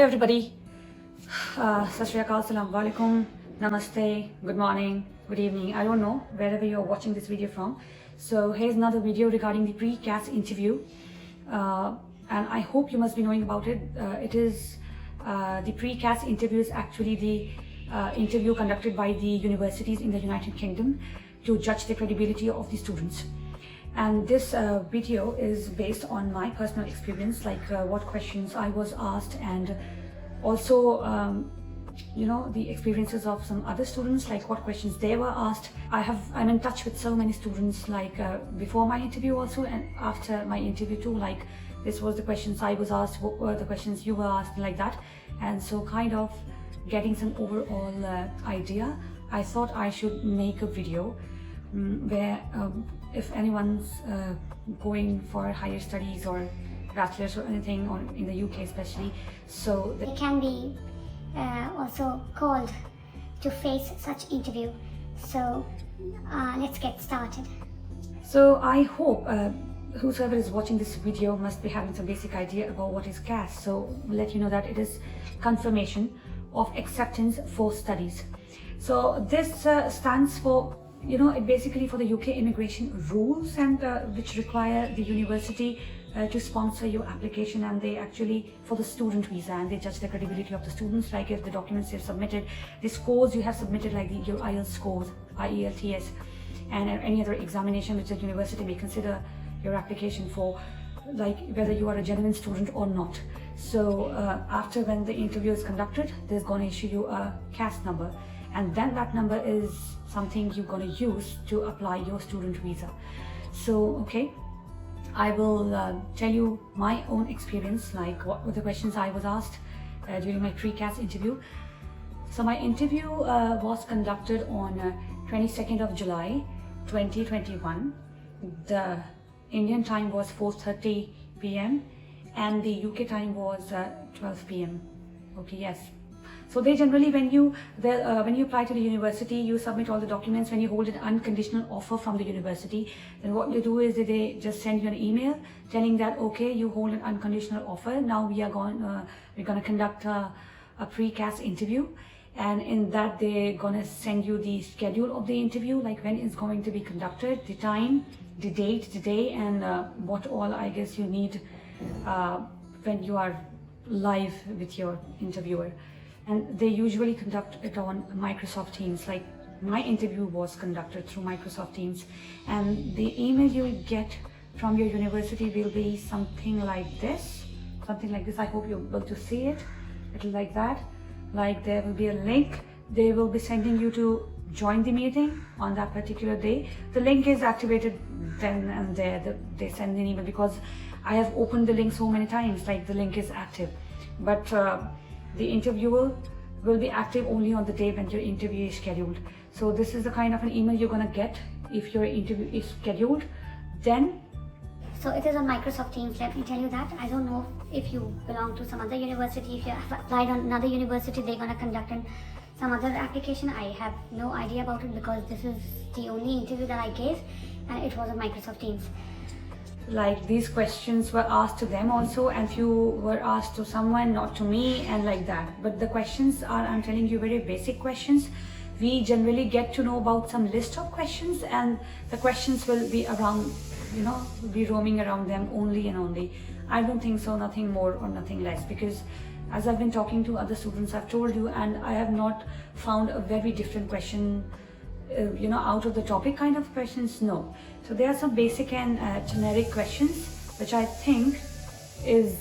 Hello everybody, Sat Shri Akal, Assalamu Alaikum, Namaste, good morning, good evening, I don't know wherever you're watching this video from. So here's another video regarding the pre-CAS interview, and I hope you must be knowing about it. It is the pre-CAS interview is actually the interview conducted by the universities in the United Kingdom to judge the credibility of the students. And this video is based on my personal experience, like what questions I was asked, and also the experiences of some other students, like what questions they were asked. I'm in touch with so many students, like before my interview also and after my interview too, like this was the questions I was asked, what were the questions you were asked, like that. And so kind of getting some overall idea, I thought I should make a video where if anyone's going for higher studies or bachelor's or anything, or in the UK especially, so they can be also called to face such interview. So let's get started. So I hope whosoever is watching this video must be having some basic idea about what is CAS. So we'll let you know that it is confirmation of acceptance for studies. So this stands for, it basically for the UK immigration rules, and which require the university to sponsor your application, and they actually for the student visa, and they judge the credibility of the students, like if the documents you've submitted, the scores you have submitted, like your IELTS scores, IELTS, and any other examination which the university may consider your application for, like whether you are a genuine student or not. So after when the interview is conducted, there's going to issue you a CAS number, and then that number is something you're going to use to apply your student visa. So okay, I will tell you my own experience, like what were the questions I was asked during my pre-CAS interview. So my interview was conducted on 22nd of July 2021. The Indian time was 4:30 p.m. and the UK time was 12 p.m. Okay, yes. So they generally, when you apply to the university, you submit all the documents. When you hold an unconditional offer from the university, then what you do is they just send you an email telling that, okay, you hold an unconditional offer. Now we're going to conduct a pre-CAS interview, and in that they're going to send you the schedule of the interview, like when it's going to be conducted, the time, the date, the day, and what all I guess you need when you are live with your interviewer. And they usually conduct it on Microsoft Teams. Like my interview was conducted through Microsoft Teams, and the email you will get from your university will be something like this. I hope you're able to see it. It'll like that. Like there will be a link. They will be sending you to join the meeting on that particular day. The link is activated then and there. They send an email, because I have opened the link so many times, like the link is active. But the interviewer will be active only on the day when your interview is scheduled. So this is the kind of an email you're going to get if your interview is scheduled. Then so it is on Microsoft Teams, let me tell you that. I don't know if you belong to some other university, if you have applied on another university, they're going to conduct some other application. I have no idea about it, because this is the only interview that I gave, and it was on Microsoft Teams. Like these questions were asked to them also, and few were asked to someone, not to me, and like that. But the questions are, I'm telling you, very basic questions. We generally get to know about some list of questions, and the questions will be around, be roaming around them only and only. I don't think so, nothing more or nothing less, because as I've been talking to other students, I've told you, and I have not found a very different question, out of the topic kind of questions, no. So there are some basic and generic questions, which I think is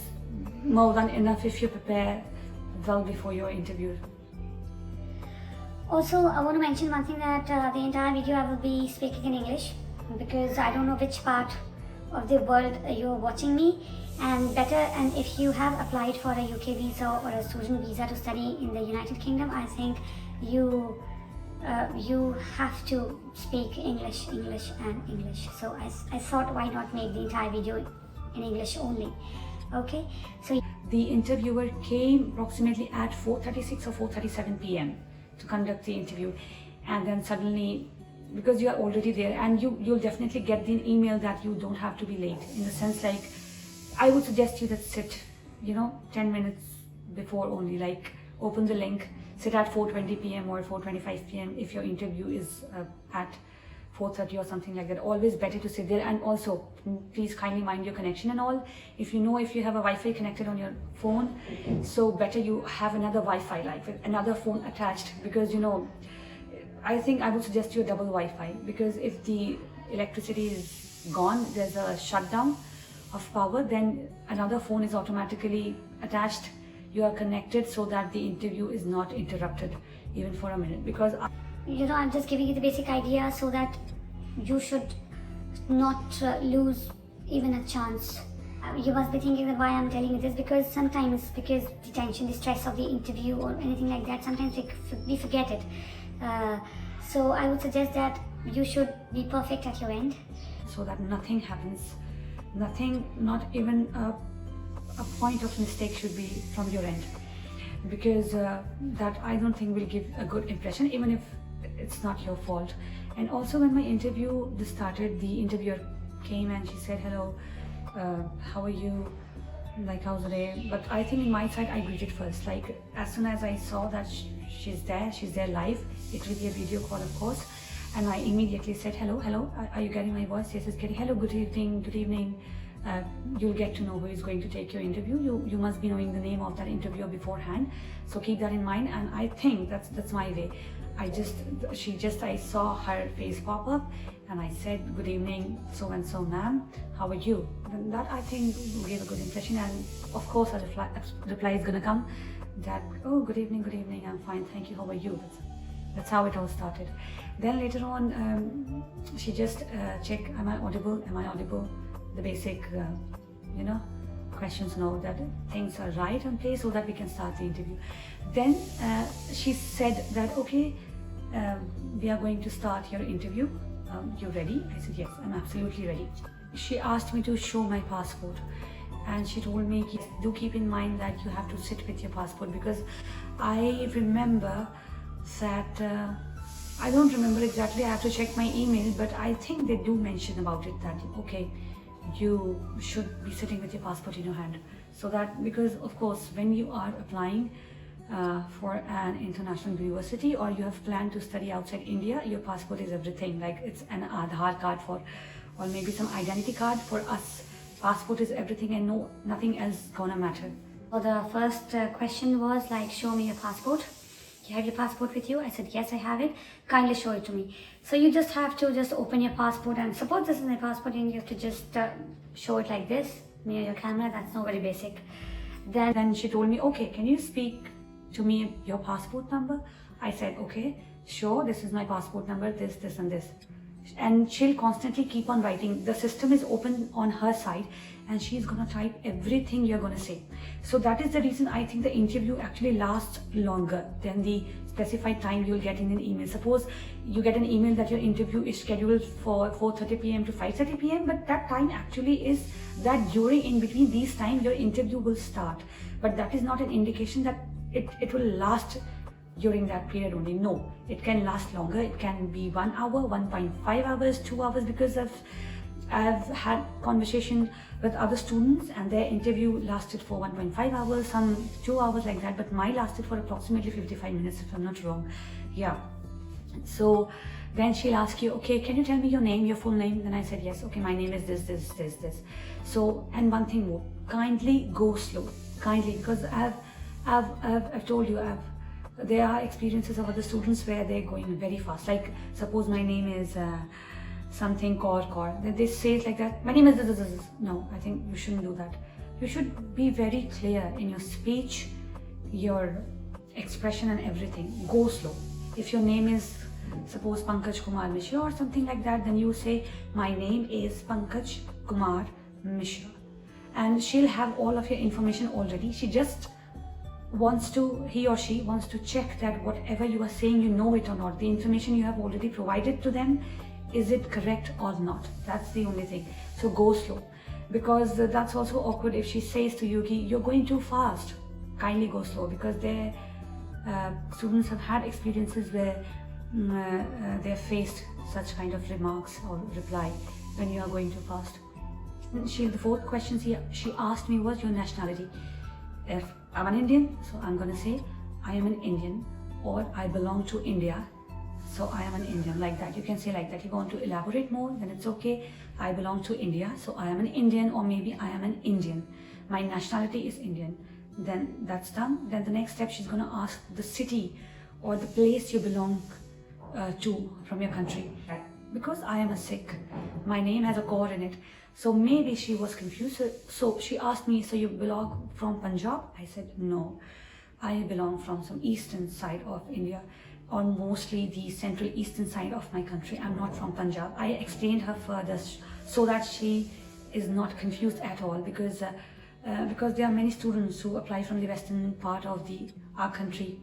more than enough if you prepare well before your interview. Also, I want to mention one thing, that the entire video I will be speaking in English, because I don't know which part of the world you're watching me, and if you have applied for a UK visa or a student visa to study in the United Kingdom, I think you have to speak English. So I thought, why not make the entire video in English only. Okay, so the interviewer came approximately at 4:36 or 4:37 p.m. to conduct the interview, and then suddenly, because you are already there, and you'll definitely get the email that you don't have to be late, in the sense like I would suggest you that sit 10 minutes before only, like open the link, sit at 4:20 p.m. or 4:25 p.m. if your interview is at 4:30 or something like that. Always better to sit there. And also please kindly mind your connection and all. If you have a Wi-Fi connected on your phone, so better you have another Wi-Fi, like with another phone attached, because I think I would suggest you a double Wi-Fi, because if the electricity is gone, there's a shutdown of power, then another phone is automatically attached. You are connected so that the interview is not interrupted even for a minute, because I'm just giving you the basic idea so that you should not lose even a chance. You must be thinking that why I'm telling you this, because sometimes, because the tension, the stress of the interview or anything like that, sometimes we forget it. So I would suggest that you should be perfect at your end, so that nothing happens, not even a point of mistake should be from your end, because that I don't think will give a good impression, even if it's not your fault. And also when my interview started, the interviewer came and she said, hello, how are you, like how's the day? But I think in my side I greeted first, like as soon as I saw that she's there live, it will be a video call of course, and I immediately said, hello, are you getting my voice? Yes, it's getting. Hello, good evening. You'll get to know who is going to take your interview. You must be knowing the name of that interviewer beforehand, so keep that in mind. And I think that's my way. I saw her face pop up and I said, good evening, so and so ma'am, how are you? And that I think gave a good impression, and of course a reply is gonna come that, oh, good evening, I'm fine, thank you, how are you? That's how it all started. Then later on, she just checked, am I audible? The basic, questions, know that things are right on place so that we can start the interview. Then she said that, okay, we are going to start your interview. You ready? I said, yes, I'm absolutely ready. She asked me to show my passport, and she told me, do keep in mind that you have to sit with your passport, because I remember that, I don't remember exactly, I have to check my email, but I think they do mention about it that, okay, you should be sitting with your passport in your hand. So that, because of course when you are applying for an international university, or you have planned to study outside India, your passport is everything. Like it's an Aadhaar card or maybe some identity card. For us, passport is everything, and nothing else gonna matter. So the first question was like, show me your passport. You have your passport with you? I said, yes, I have it. Kindly show it to me. So you just have to just open your passport, and suppose this is my passport, and you have to just show it like this near your camera. That's not very basic. Then she told me, okay, can you speak to me your passport number? I said, okay, sure, this is my passport number, this and this. And she'll constantly keep on writing. The system is open on her side, and she's gonna type everything you're gonna say. So that is the reason I think the interview actually lasts longer than the specified time you'll get in an email. Suppose you get an email that your interview is scheduled for 4:30 p.m. to 5:30 p.m. but that time actually is that during, in between these time, your interview will start. But that is not an indication that it will last during that period only. No, it can last longer. It can be 1 hour, 1.5 hours, 2 hours, because I've had conversation with other students and their interview lasted for 1.5 hours, some 2 hours like that, but mine lasted for approximately 55 minutes if I'm not wrong. Yeah. So then she'll ask you, okay, can you tell me your name, your full name? Then I said, yes, okay, my name is this. So, and one thing more, kindly go slow, kindly, because I've told you, there are experiences of other students where they're going very fast. Like suppose my name is something Kaur, then they say it like that, my name is this. No, I think you shouldn't do that. You should be very clear in your speech, your expression and everything. Go slow. If your name is, suppose Pankaj Kumar Mishra or something like that, then you say, my name is Pankaj Kumar Mishra. And she'll have all of your information already. He or she wants to check that whatever you are saying, you know it or not. The information you have already provided to them, is it correct or not? That's the only thing. So go slow, because that's also awkward if she says to you, you're going too fast. Kindly go slow, because their students have had experiences where they've faced such kind of remarks or reply when you are going too fast. The fourth question she asked me was your nationality. if I'm an Indian, so I'm gonna say I am an Indian, or I belong to India, so I am an Indian, like that. You can say like that. If you want to elaborate more, then it's okay. I belong to India, so I am an Indian, or maybe I am an Indian. My nationality is Indian. Then that's done. Then the next step, she's gonna ask the city or the place you belong to from your country. Because I am a Sikh, my name has a Kaur in it. So maybe she was confused. So she asked me, so you belong from Punjab? I said, no, I belong from some eastern side of India, or mostly the central eastern side of my country. I'm not from Punjab. I explained her further so that she is not confused at all, because there are many students who apply from the western part of our country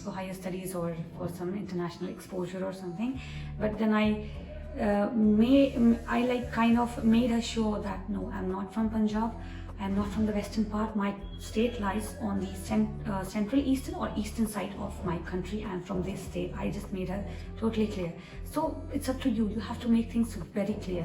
for higher studies or for some international exposure or something. But then I kind of made her sure that no, I'm not from Punjab, I'm not from the western part. My state lies on the central eastern or eastern side of my country. I'm from this state. I just made her totally clear. So it's up to you. You have to make things very clear.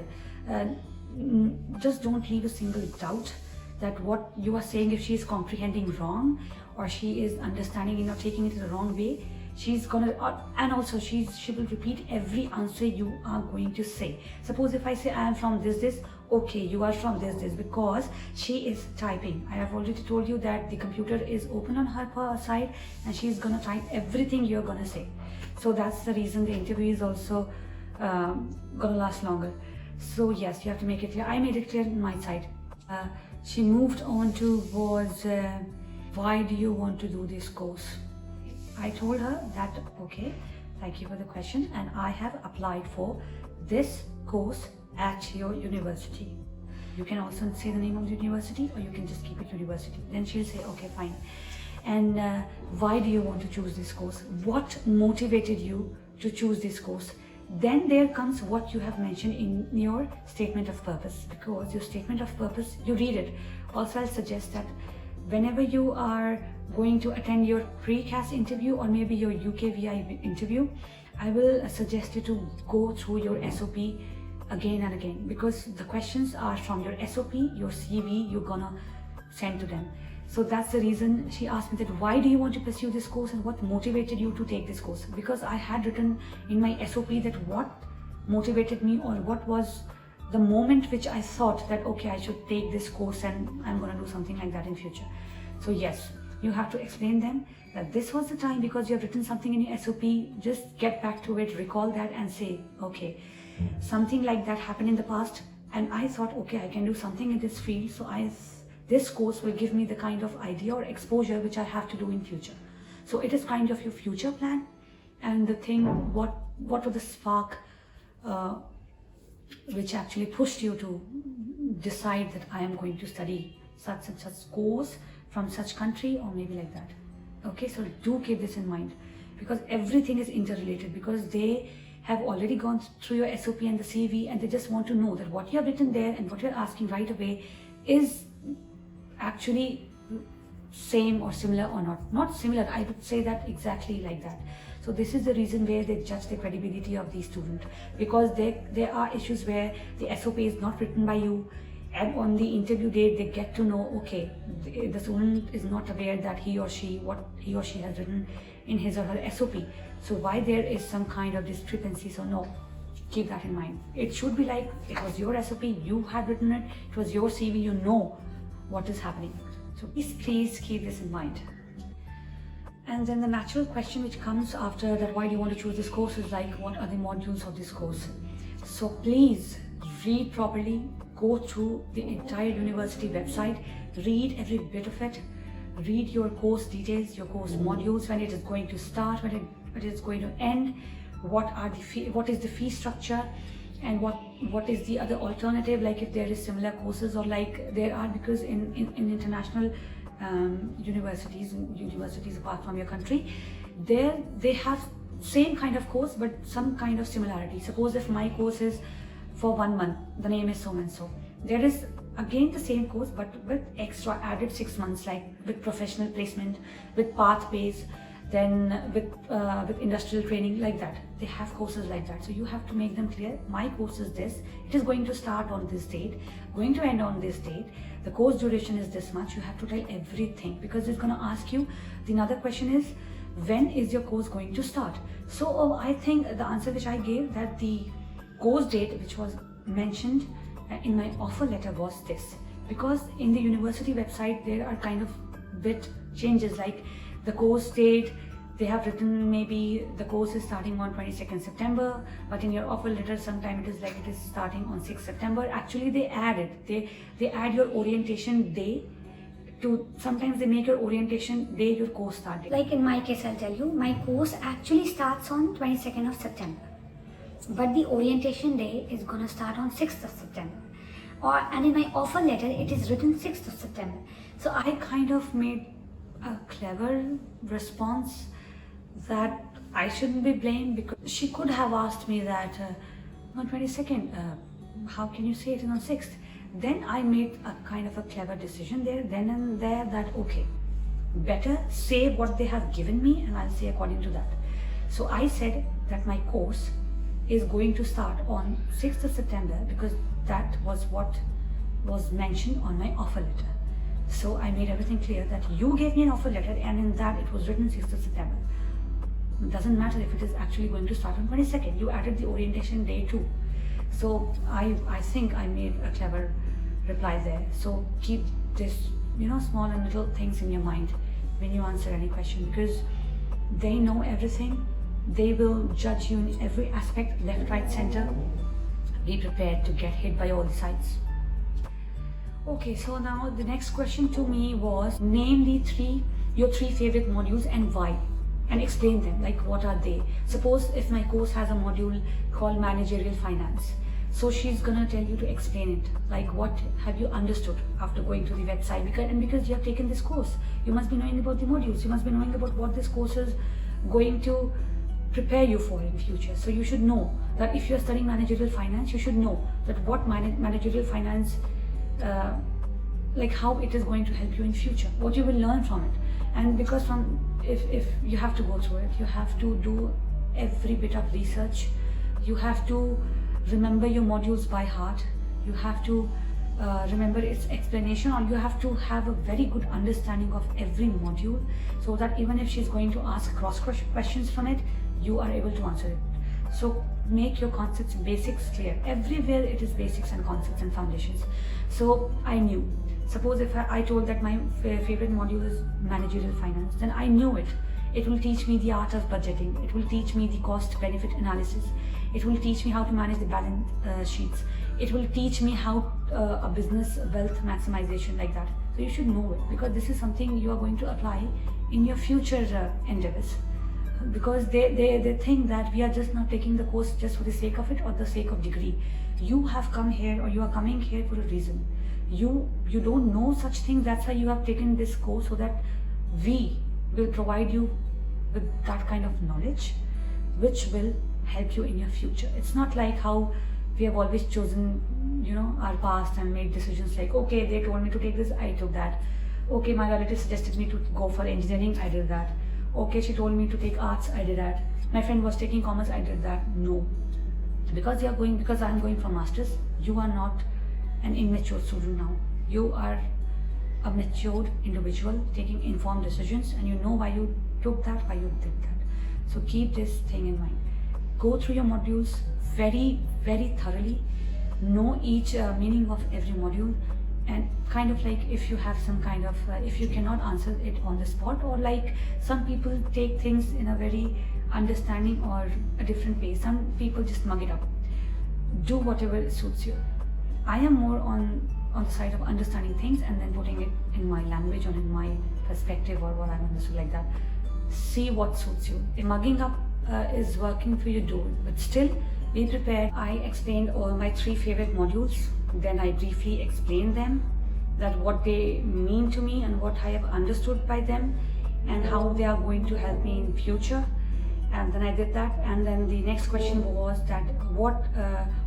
Just don't leave a single doubt that what you are saying, if she is comprehending wrong or she is understanding or taking it in the wrong way, she's gonna, and also she will repeat every answer you are going to say. Suppose if I say I am from this, okay, you are from this, because she is typing. I have already told you that the computer is open on her side and she's gonna type everything you're gonna say. So that's the reason the interview is also gonna last longer. So yes, you have to make it clear. I made it clear on my side. She moved on to was, why do you want to do this course? I told her that, okay, thank you for the question, and I have applied for this course at your university. You can also say the name of the university, or you can just keep it university. Then she'll say, okay, fine. And why do you want to choose this course? What motivated you to choose this course? Then there comes what you have mentioned in your statement of purpose, because your statement of purpose, you read it. Also, I'll suggest that whenever you are going to attend your pre-CAS interview or maybe your UKVI interview, I will suggest you to go through your SOP again and again, because the questions are from your SOP, your CV, you're gonna send to them. So that's the reason she asked me that, why do you want to pursue this course and what motivated you to take this course? Because I had written in my SOP that what motivated me, or what was the moment which I thought that, okay, I should take this course and I'm gonna do something like that in future. So yes, you have to explain them that this was the time, because you have written something in your SOP, just get back to it, recall that and say, okay, something like that happened in the past and I thought, okay, I can do something in this field, so this course will give me the kind of idea or exposure which I have to do in future. So it is kind of your future plan, and the thing, what was the spark which actually pushed you to decide that I am going to study such and such course from such country, or maybe like that. Okay, so do keep this in mind, because everything is interrelated, because they have already gone through your SOP and the CV, and they just want to know that what you have written there and what you're asking right away is actually same or similar or not. Not similar, I would say that exactly like that. So this is the reason where they judge the credibility of the student, because there are issues where the SOP is not written by you, and on the interview date they get to know, okay, the student is not aware that what he or she has written in his or her SOP. So why there is some kind of discrepancy? So no, keep that in mind. It should be like, it was your SOP, you had written it, it was your CV, you know what is happening. So please keep this in mind. And then the natural question which comes after that, why do you want to choose this course, is like, what are the modules of this course? So please read properly, go through the entire university website, read every bit of it, read your course details, your course modules, when it is going to start, when it is going to end, what is the fee structure, and what is the other alternative, like if there is similar courses, or like there are, because in international universities apart from your country, they have same kind of course but some kind of similarity. Suppose if my course is for 1 month, the name is so and so, there is again the same course but with extra added 6 months, like with professional placement, with pathways, then with industrial training, like that. They have courses like that. So you have to make them clear. My course is this. It is going to start on this date, going to end on this date. The course duration is this much. You have to tell everything, because it's going to ask you. The another question is, when is your course going to start? So I think the answer which I gave, that the course date which was mentioned in my offer letter was this. Because in the university website there are kind of bit changes, like the course date, they have written maybe the course is starting on 22nd September, but in your offer letter sometime it is like it is starting on 6th September. Actually they add it, they add your orientation day to, sometimes they make your orientation day your course start date. Like in my case, I'll tell you, my course actually starts on 22nd of September, but the orientation day is gonna start on 6th of September. And in my offer letter it is written 6th of September. So I kind of made a clever response that I shouldn't be blamed, because she could have asked me that on 22nd, how can you say it is on 6th? Then I made a kind of a clever decision there, then and there, that okay, better say what they have given me and I'll say according to that. So I said that my course is going to start on 6th of September, because that was what was mentioned on my offer letter. So I made everything clear that you gave me an offer letter and in that it was written 6th of September. It doesn't matter if it is actually going to start on 22nd. You added the orientation day too. So I think I made a clever reply there. So keep this, small and little things in your mind when you answer any question, because they know everything. They will judge you in every aspect, left, right, center. Be prepared to get hit by all the sides. Okay, so now the next question to me was, name your three favorite modules and why, and explain them, like what are they. Suppose if my course has a module called managerial finance, so she's gonna tell you to explain it, like what have you understood after going to the website, because you have taken this course, you must be knowing about the modules, you must be knowing about what this course is going to prepare you for in future. So you should know that if you're studying managerial finance, you should know that what managerial finance, like how it is going to help you in future, what you will learn from it. And because if you have to go through it, you have to do every bit of research, you have to remember your modules by heart, you have to remember its explanation, or you have to have a very good understanding of every module, so that even if she's going to ask cross questions from it, you are able to answer it. So make your concepts, basics clear. Everywhere it is basics and concepts and foundations. So I knew, suppose if I told that my favorite module is managerial finance, then I knew it. It will teach me the art of budgeting. It will teach me the cost benefit analysis. It will teach me how to manage the balance sheets. It will teach me how a business wealth maximization, like that. So you should know it, because this is something you are going to apply in your future endeavors. Because they think that we are just not taking the course just for the sake of it or the sake of degree. You have come here, or you are coming here for a reason. You don't know such things, that's why you have taken this course, so that we will provide you with that kind of knowledge which will help you in your future. It's not like how we have always chosen, our past and made decisions like, okay, they told me to take this, I took that. Okay, my relative suggested me to go for engineering, I did that. Okay, she told me to take arts, I did that. My friend was taking commerce, I did that. No. Because I'm going for masters, you are not an immature student now. You are a matured individual taking informed decisions, and you know why you took that, why you did that. So keep this thing in mind. Go through your modules very, very thoroughly. Know each meaning of every module, and kind of like if you have some kind of, if you cannot answer it on the spot, or like some people take things in a very understanding or a different way. Some people just mug it up. Do whatever suits you. I am more on the side of understanding things and then putting it in my language or in my perspective, or what I've understood, like that. See what suits you. If mugging up is working for you, do it. But still, be prepared. I explained all my 3 favorite modules. Then I briefly explained them, that what they mean to me and what I have understood by them, and how they are going to help me in future. and then I did that. And then the next question was that what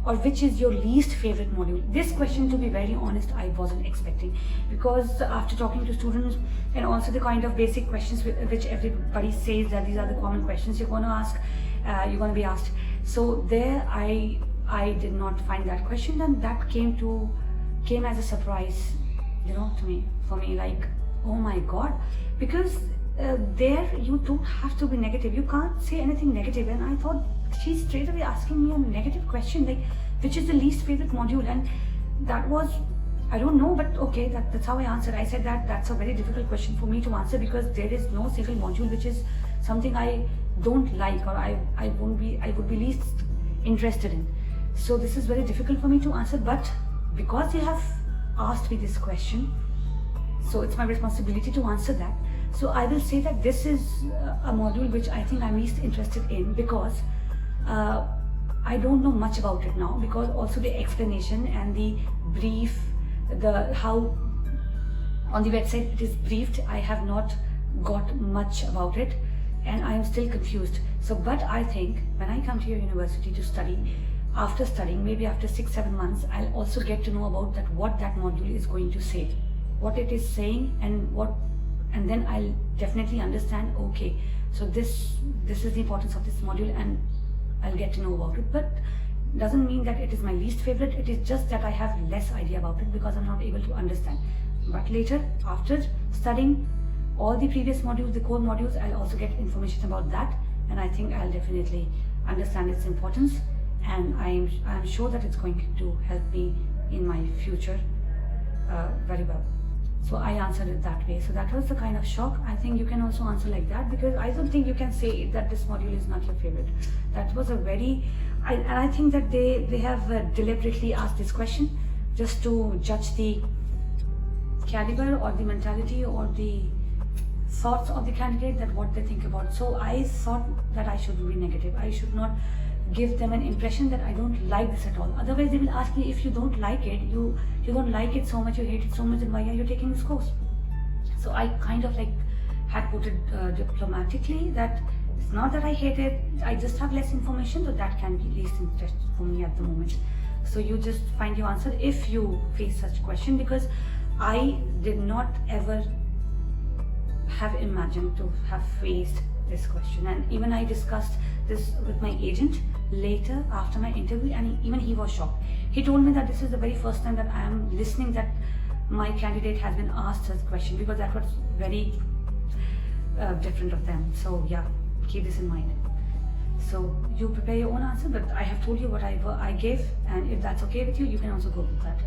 or which is your least favorite module. This question, to be very honest, I wasn't expecting, because after talking to students and also the kind of basic questions which everybody says that these are the common questions you're going to ask, you're going to be asked. So there I did not find that question, and that came as a surprise, for me, like, oh my god, because there you don't have to be negative, you can't say anything negative. And I thought she's straight away asking me a negative question, like which is the least favorite module, and that was, I don't know, but okay, that's how I answered. I said that that's a very difficult question for me to answer, because there is no single module which is something I don't like, or I would be least interested in. So this is very difficult for me to answer, but because you have asked me this question, so it's my responsibility to answer that. So I will say that this is a module which I think I'm least interested in, because I don't know much about it now, because also the explanation and the brief, how on the website it is briefed, I have not got much about it, and I am still confused. So, but I think when I come to your university to study, after studying, maybe after 6-7 months, I'll also get to know about what that module is going to say, what it is saying, and then I'll definitely understand, okay, so this is the importance of this module, and I'll get to know about it. But doesn't mean that it is my least favorite, it is just that I have less idea about it because I'm not able to understand. But later, after studying all the previous modules, the core modules, I'll also get information about that, and I think I'll definitely understand its importance, and I'm sure that it's going to help me in my future very well. So I answered it that way. So that was the kind of shock. I think you can also answer like that, because I don't think you can say that this module is not your favorite. That was a very, and I think that they have deliberately asked this question just to judge the caliber or the mentality or the thoughts of the candidate, that what they think about. So I thought that I shouldn't be negative. I should not give them an impression that I don't like this at all. Otherwise they will ask me, if you don't like it, you don't like it so much, you hate it so much, then why are you taking this course? So I kind of like had put it diplomatically, that it's not that I hate it, I just have less information, so that can be least interest for me at the moment. So you just find your answer if you face such question, because I did not ever have imagined to have faced this question. And even I discussed this with my agent later after my interview, and even he was shocked. He told me that this is the very first time that I am listening that my candidate has been asked this question, because that was very different of them. So yeah, keep this in mind. So you prepare your own answer, but I have told you what I gave, and if that's okay with you, you can also go with that.